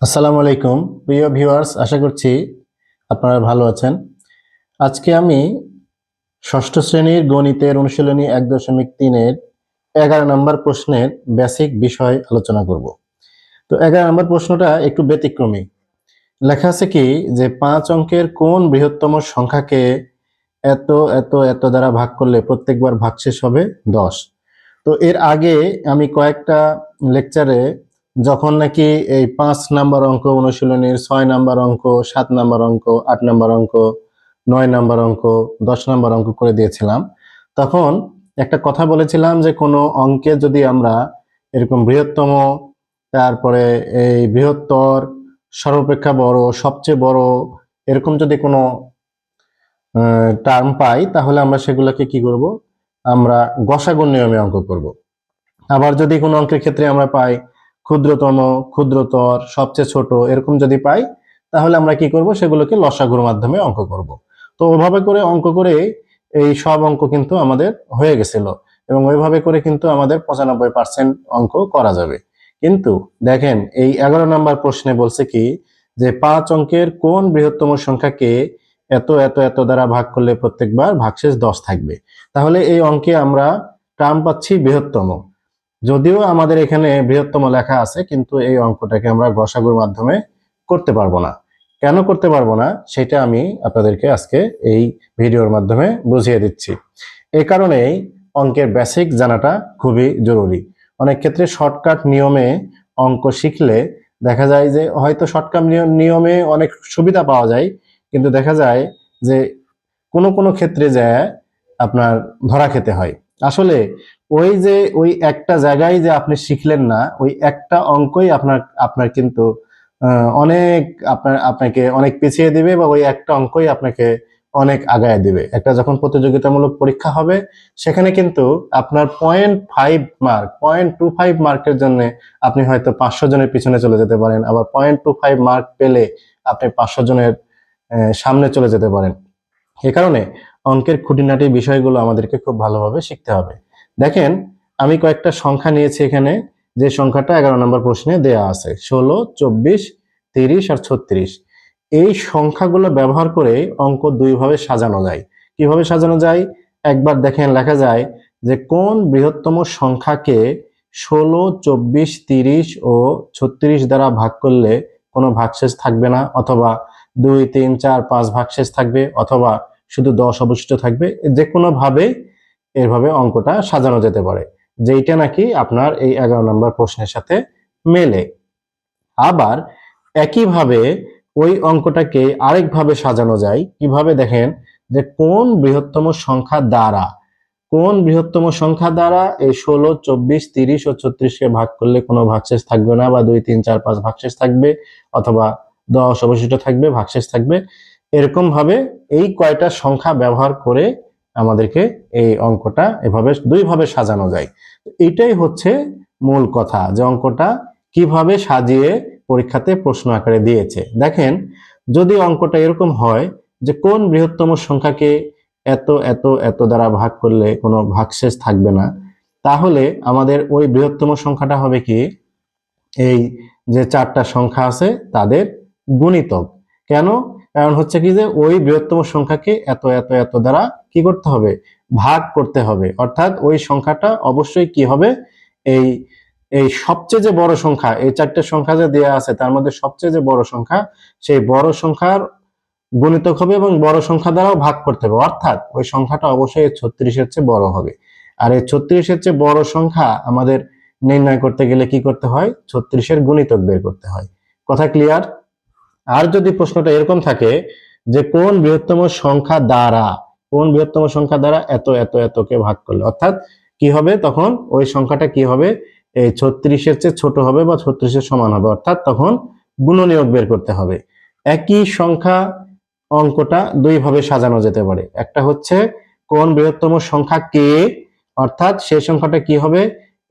আসসালামু আলাইকুম প্রিয় ভিউয়ার্স, আশা করছি আপনারা ভালো আছেন। আজকে আমি ষষ্ঠ শ্রেণীর গণিতের অনুশীলনী 1.3-এর 11 নম্বর প্রশ্নের বেসিক বিষয় আলোচনা করব। তো 11 নম্বর প্রশ্নটা একটু ব্যতিক্রমী। লেখা আছে কি যে 5 অঙ্কের কোন বৃহত্তম সংখ্যাকে এত এত এত দ্বারা ভাগ করলে প্রত্যেকবার ভাগশেষ হবে 10। তো এর আগে আমি কয়েকটা লেকচারে যখন নাকি এই 5 নাম্বার অঙ্ক অনুশীলনীর 6 নাম্বার অঙ্ক, 7 নাম্বার অঙ্ক, 8 নাম্বার অঙ্ক, 9 নাম্বার অঙ্ক, 10 নাম্বার অঙ্ক করে দিয়েছিলাম, তখন একটা কথা বলেছিলাম যে কোনো অঙ্কে যদি আমরা এরকম বৃহত্তম, তারপরে এই বৃহত্তর, সর্বাপেক্ষা বড়, সবচেয়ে বড়, এরকম যদি কোনো টার্ম পাই তাহলে আমরা সেগুলোকে কি করব, আমরা গসাগুর নিয়মে অঙ্ক করব। আবার যদি কোনো অঙ্কের ক্ষেত্রে আমরা পাই ক্ষুদ্রতম, ক্ষুদ্রতর, সবচেয়ে ছোট, এরকম যদি পাই তাহলে আমরা কি করব, সেগুলোকে লসাগুর মাধ্যমে অঙ্ক করব। তো ওভাবে করে অঙ্ক করে এই সব অঙ্ক কিন্তু আমাদের হয়ে গেছিল এবং ওইভাবে করে কিন্তু আমাদের 95% অঙ্ক করা যাবে। কিন্তু দেখেন এই 11 নম্বর প্রশ্নে বলছে কি যে 5 অঙ্কের কোন বৃহত্তম সংখ্যাকে এত এত এত দ্বারা ভাগ করলে প্রত্যেকবার ভাগশেষ 10 থাকবে। তাহলে এই অঙ্কে আমরা টার্ম পাচ্ছি বৃহত্তম, যদিও আমাদের এখানে বৃহত্তম লেখা আছে, কিন্তু এই অঙ্কটাকে আমরা গসাগুর মাধ্যমে করতে পারবো না। কেন করতে পারবো না সেটা আমি আপনাদেরকে আজকে এই ভিডিওর মাধ্যমে বুঝিয়ে দিচ্ছি। এই কারণেই অঙ্কের বেসিক জানাটা খুবই জরুরি। অনেক ক্ষেত্রে শর্টকাট নিয়মে অঙ্ক শিখলে দেখা যায় যে হয়তো শর্টকাট নিয়মে অনেক সুবিধা পাওয়া যায়, কিন্তু দেখা যায় যে কোনো কোনো ক্ষেত্রে যায় আপনার ধরা খেতে হয়। আসলে ওই যে ওই একটা জায়গায় যে আপনি শিখলেন না, ওই একটা অঙ্কই আপনার আপনার কিন্তু অনেক আপনাকে অনেক পিছিয়ে দিবে, বা ওই একটা অঙ্কই আপনাকে অনেক আগায় দিবে। একটা যখন প্রতিযোগিতামূলক পরীক্ষা হবে সেখানে কিন্তু আপনার 0.5 মার্ক, 0.25 মার্কের জন্য আপনি হয়তো 500 জনের পিছনে চলে যেতে পারেন, আবার 0.25 মার্ক পেলে আপনি 500 জনের সামনে চলে যেতে পারেন। এ কারণে অঙ্কের খুঁটিনাটি বিষয়গুলো আমাদেরকে খুব ভালোভাবে শিখতে হবে। দেখেন আমি কয়েকটা সংখ্যা নিয়েছি এখানে, যে সংখ্যাটা 11 নম্বর প্রশ্নে দেয়া আছে 16, 24, 30 আর 36। এই সংখ্যাগুলো ব্যবহার করে অঙ্ক দুইভাবে সাজানো যায়। কিভাবে সাজানো যায়? একবার দেখেন লেখা যায় যে কোন বৃহত্তম সংখ্যাকে 16, 24, 30 ও 36 দ্বারা ভাগ করলে কোনো ভাগশেষ থাকবে না, অথবা 2, 3, 4, 5 ভাগশেষ থাকবে, অথবা শুধু 10 অবশিষ্ট থাকবে। যে কোনো ভাবে এভাবে অঙ্কটা সাজানো যেতে পারে, যেইটা নাকি আপনার এই 11 নম্বর প্রশ্নের সাথে মেলে। আবার একইভাবে ওই অঙ্কটাকে আরেকভাবে সাজানো যায়। কিভাবে? দেখেন যে কোন বৃহত্তম সংখ্যা দ্বারা, কোন বৃহত্তম সংখ্যা দ্বারা এই 16, 24, 30 ও 36কে ভাগ করলে কোনো ভাগশেষ থাকবে না, বা 2, 3, 4, 5 ভাগশেষ থাকবে, অথবা 10 অবশিষ্ট থাকবে, ভাগশেষ থাকবে। এরকম ভাবে এই কয়টা সংখ্যা ব্যবহার করে আমাদেরকে এই অঙ্কটা এভাবে দুইভাবে সাজানো যায়। এটাই হচ্ছে মূল কথা, যে অঙ্কটা কিভাবে সাজিয়ে পরীক্ষাতে প্রশ্ন আকারে দিয়েছে। দেখেন যদি অঙ্কটা এরকম হয় যে কোন বৃহত্তম সংখ্যাকে এত এত এত দ্বারা ভাগ করলে কোনো ভাগশেষ থাকবে না, তাহলে আমাদের ওই বৃহত্তম সংখ্যাটা হবে কি, এই যে চারটা সংখ্যা আছে তাদের গুণিতক। কেন? কারণ হচ্ছে কি যে ওই বৃহত্তম সংখ্যাকে এত এত এত দ্বারা কি করতে হবে, ভাগ করতে হবে। অর্থাৎ ওই সংখ্যাটা অবশ্যই কি হবে, এই এই সবচেয়ে যে বড় সংখ্যা, এই চারটে সংখ্যা যে দেয়া আছে তার মধ্যে সবচেয়ে যে বড় সংখ্যা, সেই বড় সংখ্যার গুণিতক হবে এবং বড় সংখ্যা দ্বারাও ভাগ করতে হবে। অর্থাৎ ওই সংখ্যাটা অবশ্যই 36-এর চেয়ে বড় হবে। আর এই 36-এর চেয়ে বড় সংখ্যা আমাদের নির্ণয় করতে গেলে কি করতে হয়, 36-এর গুণিতক বের করতে হয়। কথা ক্লিয়ার? আর যদি প্রশ্নটা এরকম থাকে যে কোন বৃহত্তম সংখ্যা দ্বারা, কোন বৃহত্তম সংখ্যা দ্বারা এত এত এতকে ভাগ করলে, অর্থাৎ কি হবে, তখন ওই সংখ্যাটা কি হবে, এই 36-এর চেয়ে ছোট হবে বা 36-এর সমান হবে, অর্থাৎ তখন গুণনীয়ক বের করতে হবে। একই সংখ্যা অঙ্কটা দুইভাবে সাজানো যেতে পারে। একটা হচ্ছে কোন বৃহত্তম সংখ্যা কে, অর্থাৎ সেই সংখ্যাটা কি হবে,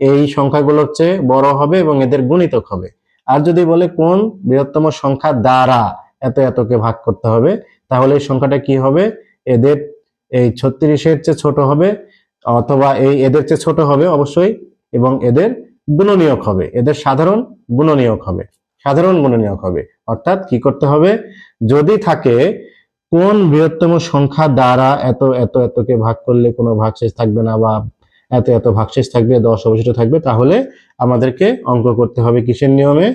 এই সংখ্যাগুলোর চেয়ে বড় হবে এবং এদের গুণিতক হবে। আর যদি বলে কোন বৃহত্তম সংখ্যা দ্বারা এত এতকে ভাগ করতে হবে, তাহলে এই সংখ্যাটা কি হবে, এদের এই 36-এর চেয়ে ছোট হবে, অথবা এই এদের চেয়ে ছোট হবে অবশ্যই, এবং এদের গুণনীয়ক হবে, এদের সাধারণ গুণনীয়ক হবে। সাধারণ গুণনীয়ক হবে। অর্থাৎ কি করতে হবে, যদি থাকে কোন বৃহত্তম সংখ্যা দ্বারা এত এত এতকে ভাগ করলে কোনো ভাগশেষ থাকবে না, বা এত এত ভাগশেষ থাকবে, 10 অবশিষ্ট থাকবে, তাহলে আমাদেরকে অঙ্ক করতে হবে কিসের নিয়মে,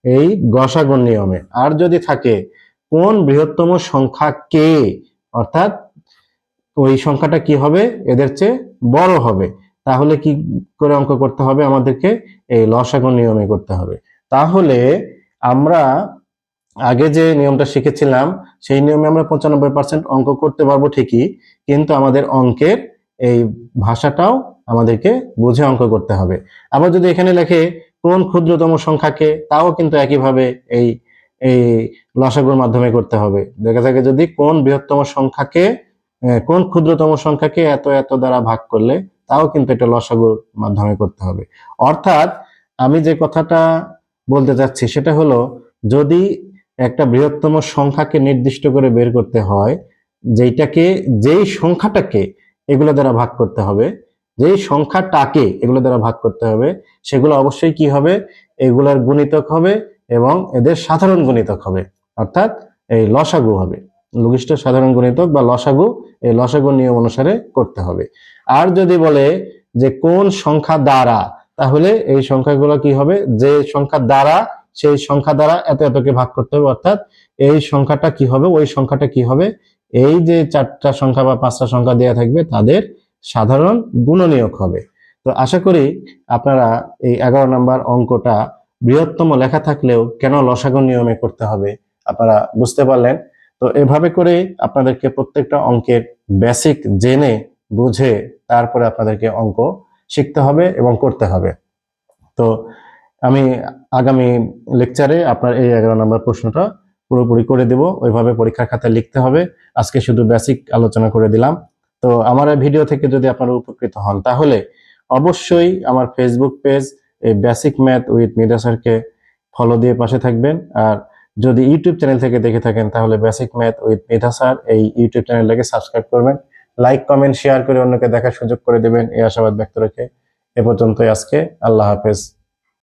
এই গসাগুর নিয়মে। আর যদি থাকে কোন বৃহত্তম সংখ্যা কে, অর্থাৎ ওই সংখ্যাটা কি হবে, এদের চেয়ে বড় হবে, তাহলে কি করে অঙ্ক করতে হবে, আমাদেরকে এই লসাগু নিয়মে করতে হবে। তাহলে আমরা আগে যে নিয়মটা শিখেছিলাম সেই নিয়মে আমরা 95% অঙ্ক করতে পারবো ঠিকই, কিন্তু আমাদের অঙ্কের এই ভাষাটাও আমাদেরকে বুঝে অঙ্ক করতে হবে। আবার যদি এখানে লেখে কোন ক্ষুদ্রতম সংখ্যাকে, তাও কিন্তু একইভাবে এই এই লসাগুর মাধ্যমে করতে হবে। দেখা থাকে যদি কোন বৃহত্তম সংখ্যাকে, কোন ক্ষুদ্রতম সংখ্যাকে এত এত দ্বারা ভাগ করলে, তাও কিন্তু এটা লসাগুর মাধ্যমে করতে হবে। অর্থাৎ আমি যে কথাটা বলতে চাচ্ছি সেটা হলো, যদি একটা বৃহত্তম সংখ্যাকে নির্দিষ্ট করে বের করতে হয়, যেই সংখ্যাটাকে এগুলো দ্বারা ভাগ করতে হবে, যেই সংখ্যাটাকে এগুলো দ্বারা ভাগ করতে হবে, সেগুলো অবশ্যই কি হবে, এগুলার গুণিতক হবে এবং এদের সাধারণ গুণিতক হবে, অর্থাৎ এই লসাগু হবে, লঘিষ্ঠ সাধারণ গুণিতক বা লসাগু, এই লসাগু নিয়ম অনুসারে করতে হবে। আর যদি বলে যে কোন সংখ্যা দ্বারা, তাহলে এই সংখ্যাগুলো কি হবে, যে সংখ্যা দ্বারা, সেই সংখ্যা দ্বারা এত এতকে ভাগ করতে হবে, অর্থাৎ এই সংখ্যাটা কি হবে, ওই সংখ্যাটা কি হবে, এই যে 4টা সংখ্যা বা 5টা সংখ্যা দেওয়া থাকবে তাদের সাধারণ গুণনীয়ক হবে। তো আশা করি আপনারা এই 11 নম্বর অঙ্কটা বৃহত্তম লেখা থাকলেও কেন লসাগু নিয়মে করতে হবে আপনারা বুঝতে পারলেন। তো এভাবে করে আপনাদেরকে প্রত্যেকটা অঙ্কের বেসিক জেনে বুঝে তারপরে আপনাদেরকে অঙ্ক শিখতে হবে এবং করতে হবে। তো আমি আগামী লেকচারে আপনার এই 11 নম্বর প্রশ্নটা পুরোপুরি করে দেব, ওইভাবে পরীক্ষার খাতায় লিখতে হবে। আজকে শুধু বেসিক আলোচনা করে দিলাম। তো আমার এই ভিডিও থেকে যদি আপনারা উপকৃত হন, তাহলে অবশ্যই আমার ফেসবুক পেজ এই বেসিক ম্যাথ উইথ মিদা স্যারকে ফলো দিয়ে পাশে থাকবেন। আর যদি ইউটিউব চ্যানেল থেকে দেখে থাকেন, তাহলে বেসিক ম্যাথ উইথ মিদা স্যার এই ইউটিউব চ্যানেলটাকে সাবস্ক্রাইব করবেন, লাইক কমেন্ট শেয়ার করে অন্যকে দেখার সুযোগ করে দেবেন, এই আশাবাদ ব্যক্ত রেখে এ পর্যন্তই আজকে। আল্লাহ হাফেজ।